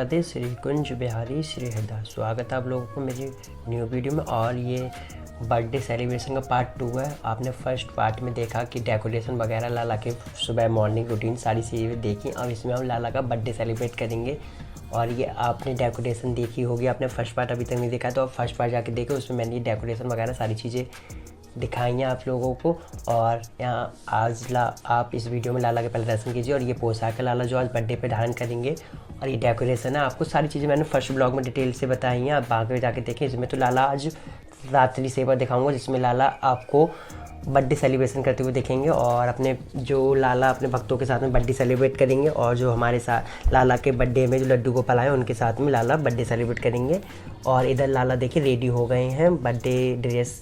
राधे श्री कुंज बिहारी श्री हृदय। स्वागत है आप लोगों को मेरी न्यू वीडियो में। और ये बर्थडे सेलिब्रेशन का पार्ट 2 है। आपने फर्स्ट पार्ट में देखा कि डेकोरेशन वगैरह लाला के सुबह मॉर्निंग रूटीन सारी चीज़ें देखी। अब इसमें हम लाला का बर्थडे सेलिब्रेट करेंगे। और ये आपने डेकोरेशन देखी होगी, आपने फर्स्ट पार्ट अभी तक नहीं देखा तो आप फर्स्ट पार्ट जाके देखो, उसमें मैंने ये डेकोरेशन वगैरह सारी चीज़ें दिखाई हैं आप लोगों को। और यहाँ आज आप इस वीडियो में लाला के पहले दर्शन कीजिए। और ये पोशाक है लाला जो आज बर्थडे पे धारण करेंगे। और ये डेकोरेशन है, आपको सारी चीज़ें मैंने फर्स्ट ब्लॉग में डिटेल से बताई हैं, आप आगे जाके देखें। इसमें तो लाला आज रात्रि सेवा दिखाऊंगा, जिसमें लाला आपको बर्थडे सेलिब्रेशन करते हुए देखेंगे। और अपने जो लाला अपने भक्तों के साथ में बर्थडे सेलिब्रेट करेंगे। और जो हमारे साथ लाला के बर्थडे में जो लड्डू गोपाल आए उनके साथ में लाला बर्थडे सेलिब्रेट करेंगे। और इधर लाला देखिए रेडी हो गए हैं, बर्थडे ड्रेस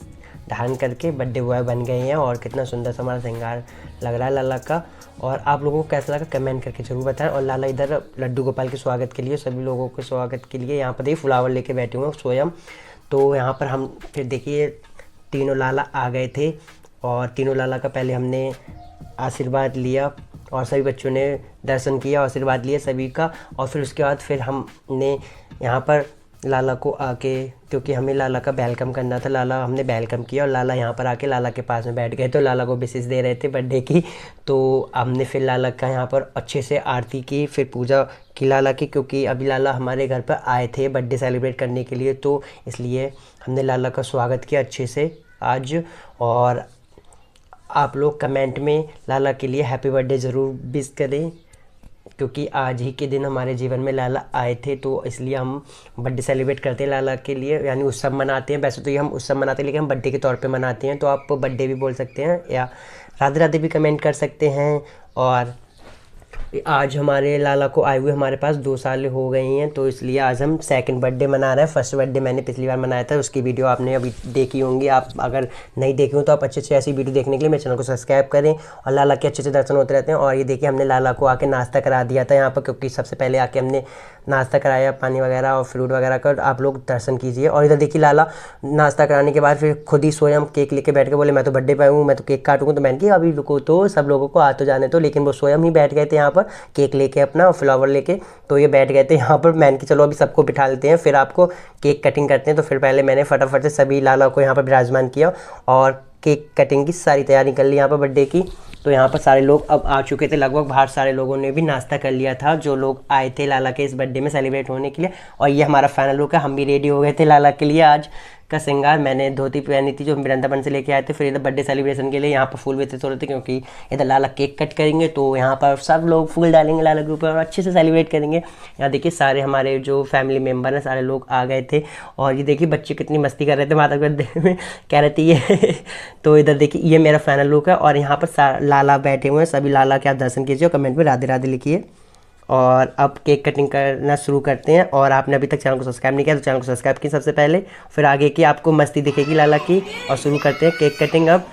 धारण करके बर्थडे बॉय बन गए हैं। और कितना सुंदर सा हमारा श्रृंगार लग रहा है लाला का। और आप लोगों को कैसा लगा कमेंट करके जरूर बताएं। और लाला इधर लड्डू गोपाल के स्वागत के लिए, सभी लोगों के स्वागत के लिए यहाँ पर देखिए फ्लावर लेके बैठे हुए हैं स्वयं। तो यहाँ पर हम फिर देखिए तीनों लाला आ गए थे। और तीनों लाला का पहले हमने आशीर्वाद लिया और सभी बच्चों ने दर्शन किया, आशीर्वाद लिया सभी का। और फिर उसके बाद फिर हमने यहाँ पर लाला को आके, क्योंकि हमें लाला का वेलकम करना था, लाला हमने वेलकम किया। और लाला यहाँ पर आके लाला के पास में बैठ गए, तो लाला को विशेष दे रहे थे बर्थडे की। तो हमने फिर लाला का यहाँ पर अच्छे से आरती की, फिर पूजा की लाला की, क्योंकि अभी लाला हमारे घर पर आए थे बर्थडे सेलिब्रेट करने के लिए। तो इसलिए हमने लाला का स्वागत किया अच्छे से आज। और आप लोग कमेंट में लाला के लिए हैप्पी बर्थडे ज़रूर विश करें, क्योंकि आज ही के दिन हमारे जीवन में लाला आए थे। तो इसलिए हम बर्थडे सेलिब्रेट करते हैं लाला के लिए, यानी उत्सव मनाते हैं। वैसे तो ये हम उत्सव मनाते हैं, लेकिन हम बर्थडे के तौर पे मनाते हैं। तो आप बर्थडे भी बोल सकते हैं या राधे राधे भी कमेंट कर सकते हैं। और आज हमारे लाला को आए हुए हमारे पास 2 साल हो गई हैं, तो इसलिए आज हम सेकंड बर्थडे मना रहे हैं। फर्स्ट बर्थडे मैंने पिछली बार मनाया था, उसकी वीडियो आपने अभी देखी होंगी। आप अगर नहीं देखी हो तो आप अच्छे ऐसी वीडियो देखने के लिए मेरे चैनल को सब्सक्राइब करें। और लाला के अच्छे दर्शन होते रहते हैं। और ये देखिए हमने लाला को आके नाश्ता करा दिया था यहाँ पर, क्योंकि सबसे पहले आके हमने नाश्ता कराया, पानी वगैरह और फ्रूट वगैरह कर। आप लोग दर्शन कीजिए। और इधर देखिए लाला नाश्ता कराने के बाद फिर खुद ही स्वयं केक लेके बैठ के बोले मैं तो बर्थडे पे हूँ, मैं तो केक काटूंगा। तो मैंने कहा अभी रुको, तो सब लोगों को आ तो जाने तो। लेकिन वो स्वयं ही बैठ गए थे यहाँ पर केक लेके अपना और फ्लावर लेके। तो ये बैठ गए थे यहाँ पर। मैंने कि चलो अभी सबको बिठा लेते हैं, फिर आपको केक कटिंग करते हैं। तो फिर पहले मैंने फटाफट से सभी लाला को यहाँ पर विराजमान किया और केक कटिंग की सारी तैयारी कर ली यहाँ पर बर्थडे की। तो यहाँ पर सारे लोग अब आ चुके थे, लगभग बाहर सारे लोगों ने भी नाश्ता कर लिया था जो लोग आए थे लाला के इस बर्थडे में सेलिब्रेट होने के लिए। और ये हमारा फाइनल लुक है, हम भी रेडी हो गए थे लाला के लिए। आज का श्रृंगार मैंने धोती पहनी थी जो हम वृंदावन से लेके आए थे। फिर इधर बर्थडे सेलिब्रेशन के लिए यहाँ पर फूल वितरित हो रहे थे, क्योंकि इधर लाला केक कट करेंगे तो यहाँ पर सब लोग फूल डालेंगे लाला के ऊपर और अच्छे से सेलिब्रेट करेंगे। यहाँ देखिए सारे हमारे जो फैमिली मेम्बर हैं सारे लोग आ गए थे। और ये देखिए बच्चे कितनी मस्ती कर रहे थे माता बर्थडे में, कह रहे थे ये तो इधर देखिए ये मेरा फाइनल लुक है। और यहाँ पर लाला बैठे हुए हैं, सभी लाला के आप दर्शन कीजिए, कमेंट में राधे राधे लिखिए। और अब केक कटिंग करना शुरू करते हैं। और आपने अभी तक चैनल को सब्सक्राइब नहीं किया तो चैनल को सब्सक्राइब कीजिए सबसे पहले, फिर आगे की आपको मस्ती दिखेगी लाला की। और शुरू करते हैं केक कटिंग अब।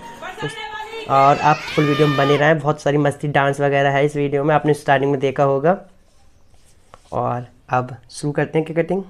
और आप फुल वीडियो में बने रहें, बहुत सारी मस्ती डांस वगैरह है इस वीडियो में, आपने स्टार्टिंग में देखा होगा। और अब शुरू करते हैं केक कटिंग।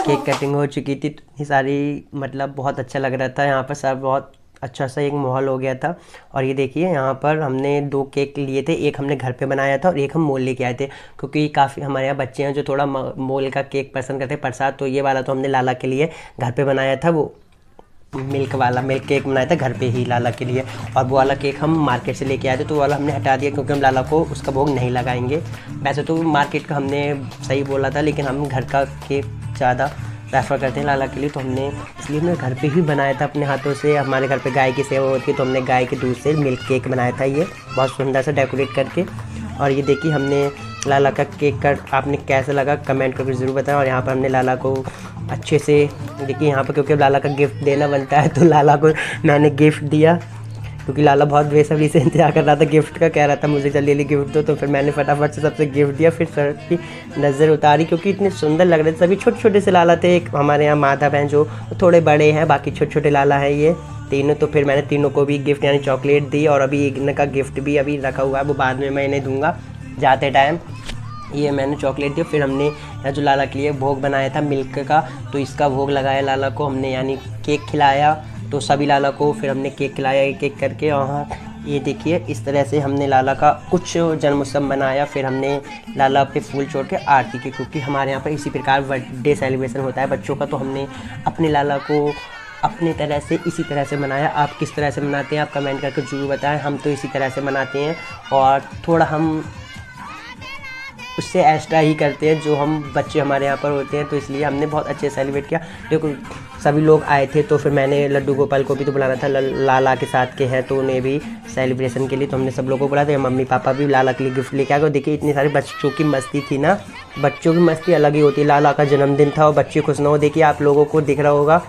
केक कटिंग हो चुकी थी, इतनी सारी मतलब बहुत अच्छा लग रहा था यहाँ पर, सब बहुत अच्छा सा एक माहौल हो गया था। और ये देखिए यहाँ पर हमने 2 केक लिए थे, एक हमने घर पे बनाया था और एक हम मोल लेके आए थे, क्योंकि काफ़ी हमारे यहाँ बच्चे हैं जो थोड़ा मोल का केक पसंद करते हैं प्रसाद। तो ये वाला तो हमने लाला के लिए घर पे बनाया था, वो मिल्क केक बनाया था घर पे ही लाला के लिए। और वो वाला केक हम मार्केट से लेके आए थे, तो वो वाला हमने हटा दिया क्योंकि हम लाला को उसका भोग नहीं लगाएंगे। वैसे तो मार्केट का हमने सही बोला था, लेकिन हम घर का केक ज़्यादा प्रेफर करते हैं लाला के लिए। तो इसलिए हमने घर पे ही बनाया था अपने हाथों से। हमारे घर पे गाय की सेवा होती है, तो हमने गाय के दूध से मिल्क केक बनाया था, ये बहुत सुंदर सा डेकोरेट करके। और ये देखिए हमने लाला का केक कट, आपने कैसा लगा कमेंट करके ज़रूर बताएं। और यहाँ पर हमने लाला को अच्छे से देखिए यहाँ पर, क्योंकि लाला का गिफ्ट देना बनता है, तो लाला को मैंने गिफ्ट दिया, क्योंकि लाला बहुत बेसब्री से इंतजार कर रहा था गिफ्ट का, कह रहा था मुझे जल्दी जल्दी गिफ्ट दो। तो फिर मैंने फटाफट से सबसे गिफ्ट दिया, फिर सर की नज़र उतारी, क्योंकि इतने सुंदर लग रहे थे सभी। छोटे छोटे से लाला थे, एक हमारे यहाँ माधव हैं जो थोड़े बड़े हैं, बाकी छोटे छोटे लाला हैं ये तीनों। तो फिर मैंने तीनों को भी गिफ्ट यानी चॉकलेट दी। और अभी इनका गिफ्ट भी अभी रखा हुआ है, वो बाद में मैं इन्हें दूंगा। जाते टाइम ये मैंने चॉकलेट दी। फिर हमने यहाँ जो लाला के लिए भोग बनाया था मिल्क का, तो इसका भोग लगाया लाला को हमने, यानी केक खिलाया। तो सभी लाला को फिर हमने केक खिलाया एक एक करके। और ये देखिए इस तरह से हमने लाला का कुछ जन्मोत्सव मनाया। फिर हमने लाला पे फूल छोड़ के आरती की, क्योंकि हमारे यहाँ पर इसी प्रकार बर्थडे सेलिब्रेशन होता है बच्चों का। तो हमने अपने लाला को अपनी तरह से इसी तरह से मनाया। आप किस तरह से मनाते हैं आप कमेंट करके ज़रूर बताएं। हम तो इसी तरह से मनाते हैं और थोड़ा हम उससे एक्स्ट्रा ही करते हैं जो हम बच्चे हमारे यहाँ पर होते हैं, तो इसलिए हमने बहुत अच्छे सेलिब्रेट किया। देखो सभी लोग आए थे, तो फिर मैंने लड्डू गोपाल को भी तो बुलाना था, लाला के साथ के हैं तो उन्हें भी सेलिब्रेशन के लिए, तो हमने सब लोगों को बुलाया था। मम्मी पापा भी लाला के लिए गिफ्ट लेके आ गए। देखिए इतनी सारी बच्चों की मस्ती थी ना, बच्चों की मस्ती अलग ही होती है। लाला का जन्मदिन था और बच्चे खुश ना हो, देखिए आप लोगों को दिख रहा होगा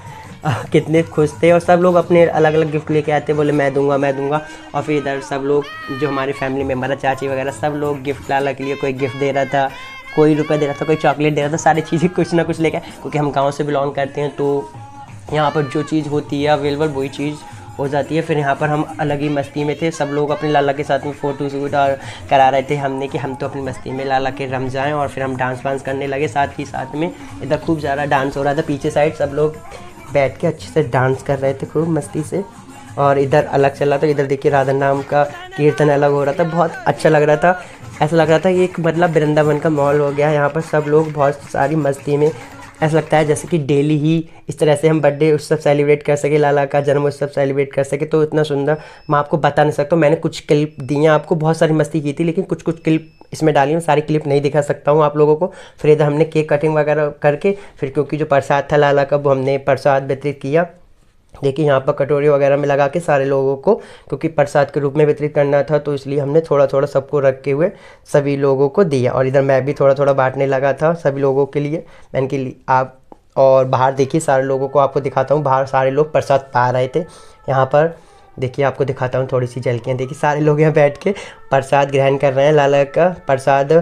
कितने खुश थे। और सब लोग अपने अलग अलग गिफ्ट लेके आते, बोले मैं दूंगा मैं दूंगा। और फिर इधर सब लोग जो हमारे फैमिली मेम्बर है, चाची वगैरह, सब लोग गिफ्ट लाला के लिए, कोई गिफ्ट दे रहा था, कोई रुपये दे रहा था, कोई चॉकलेट दे रहा था, सारी चीज़ें कुछ ना कुछ लेके आए। क्योंकि हम गाँव से बिलोंग करते हैं, तो यहाँ पर जो चीज़ होती है अवेलेबल वही चीज़ हो जाती है। फिर यहाँ पर हम अलग ही मस्ती में थे, सब लोग अपने लाला के साथ में फ़ोटो शूट और करा रहे थे हमने कि हम तो अपनी मस्ती में लाला के रम जाएँ। और फिर हम डांस वांस करने लगे साथ ही साथ में। इधर खूब ज़्यादा डांस हो रहा था, पीछे साइड सब लोग बैठ के अच्छे से डांस कर रहे थे खूब मस्ती से। और इधर अलग चल रहा था, इधर देखिए राधा नाम का कीर्तन अलग हो रहा था, बहुत अच्छा लग रहा था। ऐसा लग रहा था कि एक मतलब वृंदावन का माहौल हो गया यहाँ पर, सब लोग बहुत सारी मस्ती में। ऐसा लगता है जैसे कि डेली ही इस तरह से हम बर्थडे उत्सव सेलिब्रेट कर सके, लाला का जन्म उत्सव सेलिब्रेट कर सके। तो इतना सुंदर मैं आपको बता नहीं सकता हूँ। मैंने कुछ क्लिप दी हैं आपको, बहुत सारी मस्ती की थी, लेकिन कुछ कुछ क्लिप इसमें डाली हूँ, सारी क्लिप नहीं दिखा सकता हूँ आप लोगों को। फिर इधर हमने केक कटिंग वगैरह करके, फिर क्योंकि जो प्रसाद था लाला का वो हमने प्रसाद वितरित किया। देखिए यहाँ पर कटोरी वगैरह में लगा के सारे लोगों को, क्योंकि प्रसाद के रूप में वितरित करना था, तो इसलिए हमने थोड़ा थोड़ा सबको रखे हुए सभी लोगों को दिया। और इधर मैं भी थोड़ा थोड़ा बांटने लगा था सभी लोगों के लिए, मैंने के लिए आप। और बाहर देखिए सारे लोगों को आपको दिखाता हूँ, बाहर सारे लोग प्रसाद पा रहे थे। यहाँ पर देखिए आपको दिखाता हूँ थोड़ी सी झलकियाँ। देखिए सारे लोग यहाँ बैठ के प्रसाद ग्रहण कर रहे हैं, लाला का प्रसाद,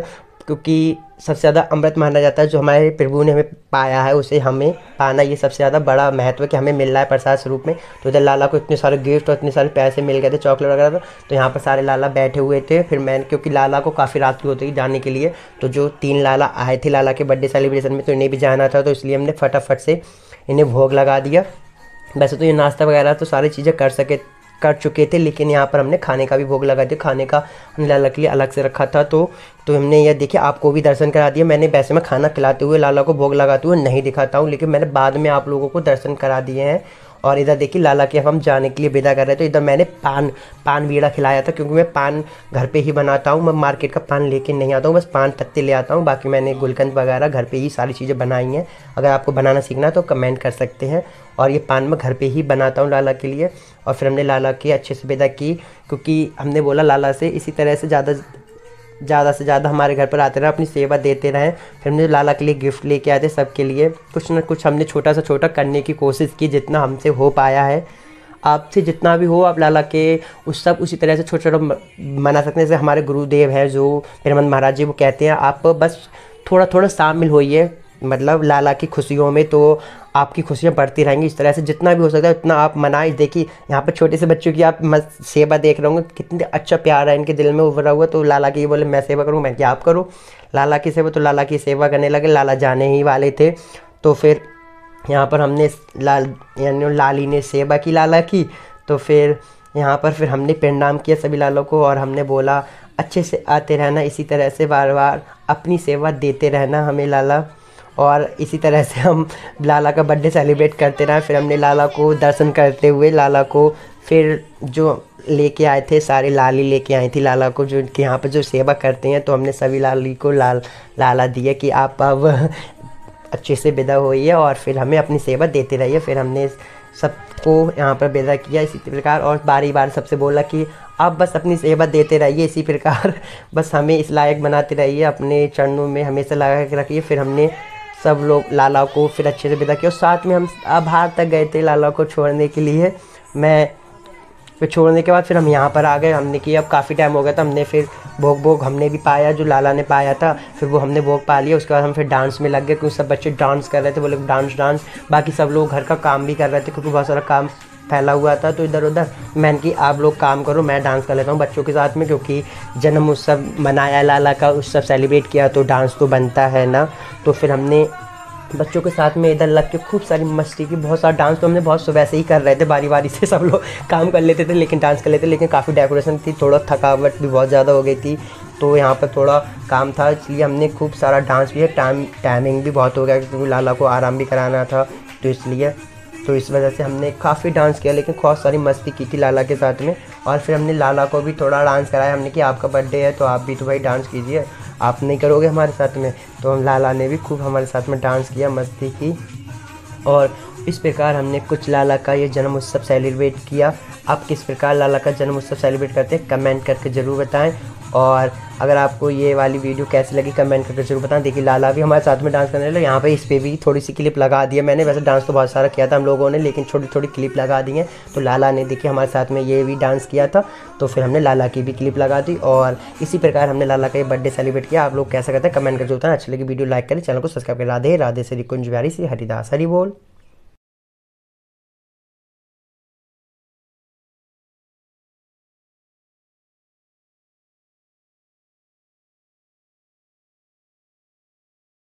क्योंकि सबसे ज़्यादा अमृत माना जाता है। जो हमारे प्रभु ने हमें पाया है उसे हमें पाना, ये सबसे ज़्यादा बड़ा महत्व है कि हमें मिल रहा है प्रसाद स्वरूप में। तो इधर लाला को इतने सारे गिफ्ट और इतने सारे पैसे मिल गए थे, चॉकलेट वगैरह, तो यहाँ पर सारे लाला बैठे हुए थे। फिर मैंने, क्योंकि लाला को काफ़ी रात की होती थी जाने के लिए, तो जो 3 लाला आए थे लाला के बर्थडे सेलिब्रेशन में, तो इन्हें भी जाना था, तो इसलिए हमने फटाफट से इन्हें भोग लगा दिया। वैसे तो ये नाश्ता वगैरह तो सारी चीज़ें कर चुके थे, लेकिन यहाँ पर हमने खाने का भी भोग लगा दिया। खाने का हमने लाला के लिए अलग से रखा था, तो हमने यह देखिए आपको भी दर्शन करा दिया। मैंने वैसे मैं खाना खिलाते हुए लाला को भोग लगाते हुए नहीं दिखाता हूँ, लेकिन मैंने बाद में आप लोगों को दर्शन करा दिए हैं। और इधर देखिए लाला के हम जाने के लिए विदा कर रहे थे। इधर मैंने पान बीड़ा खिलाया था, क्योंकि मैं पान घर पे ही बनाता हूँ, मैं मार्केट का पान लेके नहीं आता हूँ, बस पान पत्ते ले आता हूँ। बाकी मैंने गुलकंद वगैरह घर पे ही सारी चीज़ें बनाई हैं। अगर आपको बनाना सीखना है तो कमेंट कर सकते हैं। और ये पान मैं घर पे ही बनाता हूँ लाला के लिए। और फिर हमने लाला की अच्छे से विदा की, क्योंकि हमने बोला लाला से इसी तरह से ज़्यादा से ज़्यादा हमारे घर पर आते रहें, अपनी सेवा देते रहें। फिर हमने लाला के लिए गिफ्ट लेके आए थे, सबके लिए कुछ ना कुछ हमने छोटा से छोटा करने की कोशिश की, जितना हमसे हो पाया है। आपसे जितना भी हो आप लाला के उसी तरह से छोटा छोटा मना सकते हैं। जैसे हमारे गुरुदेव हैं जो प्रेमानंद महाराज जी, वो कहते हैं आप बस थोड़ा थोड़ा शामिल होइए, मतलब लाला की खुशियों में, तो आपकी खुशियाँ बढ़ती रहेंगी। इस तरह से जितना भी हो सकता है उतना आप मनाएं। देखिए यहाँ पर छोटे से बच्चों की आप सेवा देख रहे होंगे, कितने अच्छा प्यार है इनके दिल में उभरा हुआ। तो लाला की ये बोले मैं सेवा करूँ, मैं क्या आप करो लाला की सेवा, तो लाला की सेवा करने लगे। लाला जाने ही वाले थे, तो फिर यहाँ पर हमने यानी लाली ने सेवा की लाला की। तो फिर यहाँ पर फिर हमने प्रणाम किया सभी लालों को, और हमने बोला अच्छे से आते रहना, इसी तरह से बार बार अपनी सेवा देते रहना हमें लाला। और इसी तरह से हम लाला का बर्थडे सेलिब्रेट करते रहे। फिर हमने लाला को दर्शन करते हुए लाला को फिर जो लेके आए थे, सारे लाली लेके आई थी लाला को, जो कि यहाँ पर जो सेवा करते हैं, तो हमने सभी लाली को लाला दिया कि आप अब अच्छे से विदा होइए और फिर हमें अपनी सेवा देते रहिए। फिर हमने सबको यहाँ पर विदा किया इसी प्रकार, और बारी बार सबसे बोला कि आप बस अपनी सेवा देते रहिए इसी प्रकार, बस हमें इस लायक बनाते रहिए, अपने चरणों में हमेशा लगा के रखिए। फिर हमने सब लोग लाला को फिर अच्छे से विदा किया, और साथ में हम बाहर तक गए थे लाला को छोड़ने के लिए। फिर छोड़ने के बाद फिर हम यहाँ पर आ गए। हमने कि अब काफ़ी टाइम हो गया था, हमने फिर भोग हमने भी पाया जो लाला ने पाया था, फिर वो हमने भोग पा लिया। उसके बाद हम फिर डांस में लग गए, क्योंकि सब बच्चे डांस कर रहे थे, बोले डांस। बाकी सब लोग घर का काम भी कर रहे थे, क्योंकि बहुत सारा काम फैला हुआ था, तो इधर उधर मैंने कि आप लोग काम करो, मैं डांस कर लेता हूँ बच्चों के साथ में, क्योंकि जन्म उत्सव मनाया लाला का, उत्सव सेलिब्रेट किया तो डांस तो बनता है ना। तो फिर हमने बच्चों के साथ में इधर लग के खूब सारी मस्ती की, बहुत सारा डांस तो हमने बहुत सुबह से ही कर रहे थे, बारी बारी से सब लोग काम कर लेते थे लेकिन डांस कर लेते थे। लेकिन काफ़ी डेकोरेशन थी, थोड़ा थकावट भी बहुत ज़्यादा हो गई थी, तो यहाँ पर थोड़ा काम था, इसलिए हमने खूब सारा डांस भी है। टाइमिंग भी बहुत हो गया क्योंकि लाला को आराम भी कराना था, तो इसलिए तो इस वजह से हमने काफ़ी डांस किया, लेकिन बहुत सारी मस्ती की थी लाला के साथ में। और फिर हमने लाला को भी थोड़ा डांस कराया, हमने कि आपका बर्थडे है तो आप भी तो भाई डांस कीजिए, आप नहीं करोगे हमारे साथ में। तो हम लाला ने भी खूब हमारे साथ में डांस किया, मस्ती की। और इस प्रकार हमने कुछ लाला का ये जन्म उत्सव सेलिब्रेट किया। आप किस प्रकार लाला का जन्म उत्सव सेलिब्रेट करते हैं कमेंट करके ज़रूर बताएं। और अगर आपको ये वाली वीडियो कैसी लगी कमेंट करके ज़रूर बताएं। देखिए लाला भी हमारे साथ में डांस करने लगे, यहाँ पे इस पर भी थोड़ी सी क्लिप लगा दी है मैंने। वैसे डांस तो बहुत सारा किया था हम लोगों ने, लेकिन छोटी छोटी क्लिप लगा दी है। तो लाला ने देखिए हमारे साथ में ये भी डांस किया था, तो फिर हमने लाला की भी क्लिप लगा दी। और इसी प्रकार हमने लाला का ये बर्थडे सेलिब्रेट किया। आप लोग कैसा करते हैं कमेंट करके बताएं। अच्छी लगी वीडियो लाइक करें, चैनल को सब्सक्राइब करें। राधे राधे, श्री कुंज बिहारी, श्री हरिदास, हरि बोल।